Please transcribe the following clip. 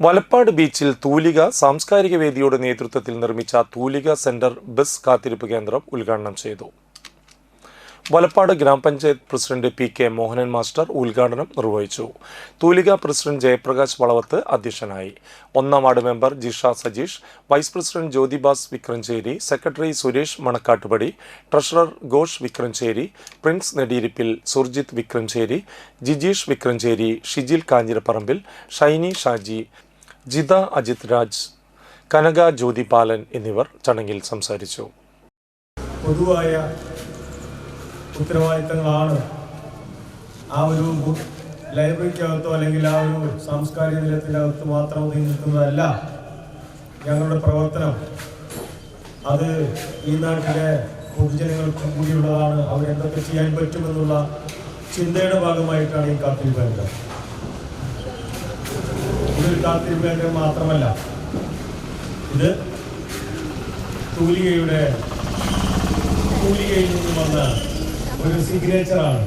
വലപ്പാട് ബീച്ചിൽ തൂലിക സാംസ്കാരിക വേദിയുടെ നേതൃത്വത്തിൽ നിർമ്മിച്ച തൂലിക സെന്റർ ബസ് കാത്തിരിപ്പ് കേന്ദ്രം ഉദ്ഘാടനം ചെയ്തു. വലപ്പാട് ഗ്രാമപഞ്ചായത്ത് president P K Mohanan master ഉദ്ഘാടനം നിർവഹിച്ചു. തൂലിക പ്രസിഡന്റ് ജയപ്രകാശ് വളവത്ത് അധ്യക്ഷനായി. 1ാം ward member Jisha Sajeesh, vice president Jyothibas Vikranchery, secretary Suresh Manakkattupadi, treasurer Ghosh Vikranchery, Prince Nediyirippil, Surjith Vikranchery, Jijeesh Vikranchery, Shijil Kanjirapparambil, Shyni Shaji, Jitha Ajith Raj, Kanaka Jyothipalan എന്നിവർ ചടങ്ങിൽ സംസാരിച്ചു. പൊതുവായ ഉത്തരവാദിത്തങ്ങളാണ് ആ ഒരു ലൈബ്രറിക്കകത്തോ അല്ലെങ്കിൽ ആ ഒരു സാംസ്കാരിക നിലയത്തിനകത്ത് മാത്രം ഒതുങ്ങി നിൽക്കുന്നതല്ല ഞങ്ങളുടെ പ്രവർത്തനം. അത് ഈ നാട്ടിലെ പൊതുജനങ്ങൾക്കും കൂടിയുള്ളതാണ്. അവരെന്തൊക്കെ ചെയ്യാൻ പറ്റുമെന്നുള്ള ചിന്തയുടെ ഭാഗമായിട്ടാണ് ഈ കാത്തിരിപ്പ് കേന്ദ്രം. ഇതൊരു കാത്തിരിപ്പ് കേന്ദ്രം മാത്രമല്ല, ഇത് തൂലികയിൽ നിന്നും വന്ന ഒരു സിഗ്നേച്ചറാണ്.